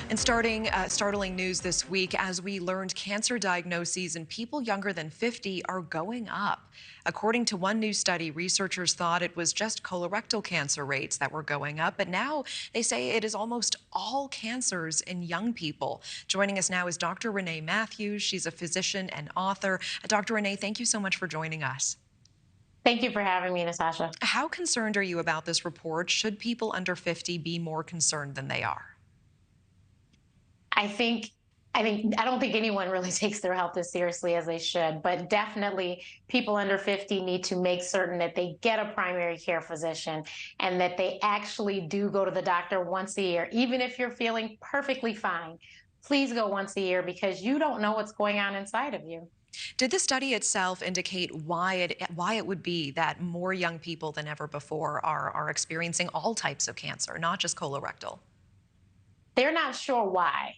And startling news this week as we learned cancer diagnoses in people younger than 50 are going up. According to one new study, researchers thought it was just colorectal cancer rates that were going up, but now they say it is almost all cancers in young people. Joining us now is Dr. Renee Matthews. She's a physician and author. Dr. Renee, thank you so much for joining us. Thank you for having me, Natasha. How concerned are you about this report? Should people under 50 be more concerned than they are? I think I don't think anyone really takes their health as seriously as they should, but definitely people under 50 need to make certain that they get a primary care physician and that they actually do go to the doctor once a year. Even if you're feeling perfectly fine, please go once a year because you don't know what's going on inside of you. Did the study itself indicate why it would be that more young people than ever before are experiencing all types of cancer, not just colorectal? They're not sure why.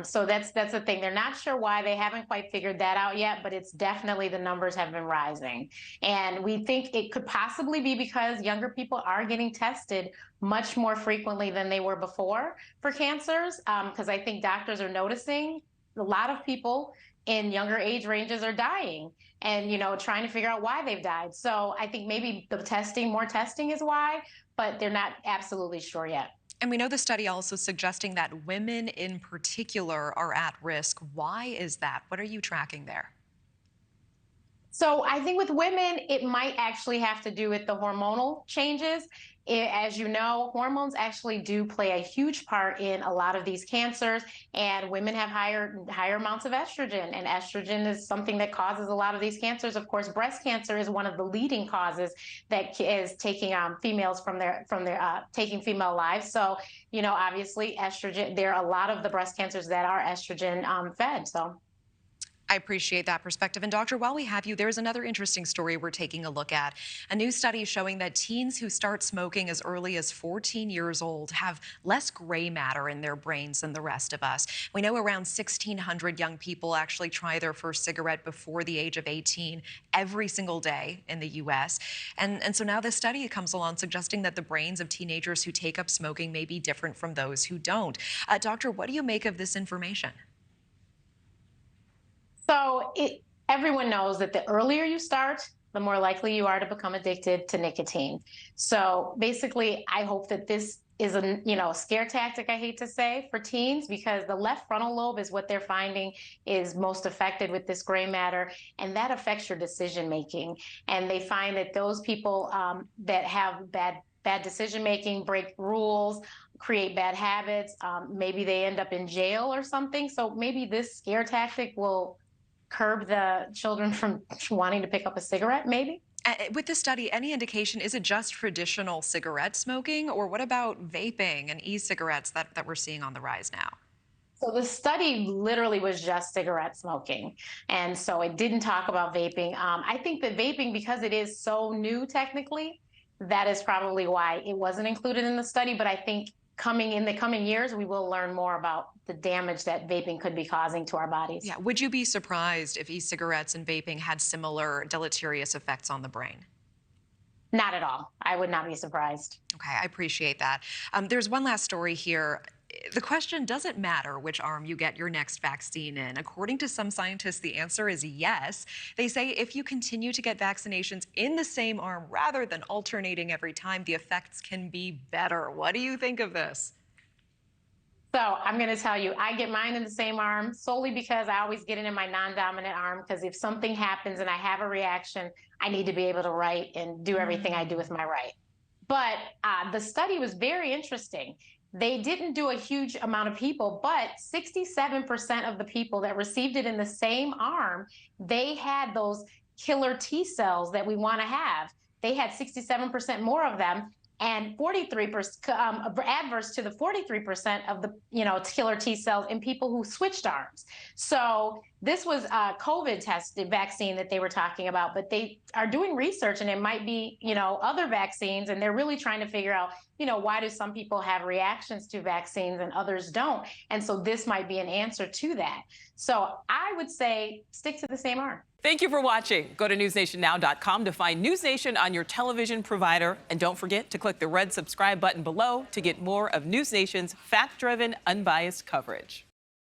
So that's the thing. They're not sure why. They haven't quite figured that out yet, but it's definitely the numbers have been rising. And we think it could possibly be because younger people are getting tested much more frequently than they were before for cancers. Because I think doctors are noticing a lot of people in younger age ranges are dying and, trying to figure out why they've died. So I think maybe more testing is why, but they're not absolutely sure yet. And we know the study also suggesting that women in particular are at risk. Why is that? What are you tracking there? So I think with women, it might actually have to do with the hormonal changes. As you know, hormones actually do play a huge part in a lot of these cancers, and women have higher amounts of estrogen, and estrogen is something that causes a lot of these cancers. Of course, breast cancer is one of the leading causes that is taking females from their taking female lives. So, obviously, estrogen. There are a lot of the breast cancers that are estrogen fed. So. I appreciate that perspective. And Doctor, while we have you, there's another interesting story we're taking a look at. A new study showing that teens who start smoking as early as 14 years old have less gray matter in their brains than the rest of us. We know around 1,600 young people actually try their first cigarette before the age of 18 every single day in the U.S. And so now this study comes along suggesting that the brains of teenagers who take up smoking may be different from those who don't. Doctor, what do you make of this information? So everyone knows that the earlier you start, the more likely you are to become addicted to nicotine. So basically, I hope that this is a scare tactic, I hate to say, for teens, because the left frontal lobe is what they're finding is most affected with this gray matter, and that affects your decision making. And they find that those people that have bad decision making, break rules, create bad habits, maybe they end up in jail or something. So maybe this scare tactic will curb the children from wanting to pick up a cigarette, maybe? With this study, any indication, is it just traditional cigarette smoking, or what about vaping and e-cigarettes that we're seeing on the rise now? So the study literally was just cigarette smoking. And so it didn't talk about vaping. I think that vaping, because it is so new technically, that is probably why it wasn't included in the study. But I think in the coming years, we will learn more about the damage that vaping could be causing to our bodies. Yeah, would you be surprised if e-cigarettes and vaping had similar deleterious effects on the brain? Not at all. I would not be surprised. Okay, I appreciate that. There's one last story here. The question, does it matter which arm you get your next vaccine in? According to some scientists, the answer is yes. They say if you continue to get vaccinations in the same arm rather than alternating every time, the effects can be better. What do you think of this? So I'm going to tell you, I get mine in the same arm solely because I always get it in my non-dominant arm, because if something happens and I have a reaction, I need to be able to write and do everything I do with my right. But the study was very interesting. They didn't do a huge amount of people, but 67% of the people that received it in the same arm, they had those killer T cells that we want to have. They had 67% more of them, and 43% adverse to the 43% of the killer T cells in people who switched arms. So This was a COVID tested vaccine that they were talking about, but they are doing research and it might be, other vaccines. And they're really trying to figure out, why do some people have reactions to vaccines and others don't? And so this might be an answer to that. So I would say stick to the same arm. Thank you for watching. Go to newsnationnow.com to find News Nation on your television provider. And don't forget to click the red subscribe button below to get more of News Nation's fact-driven, unbiased coverage.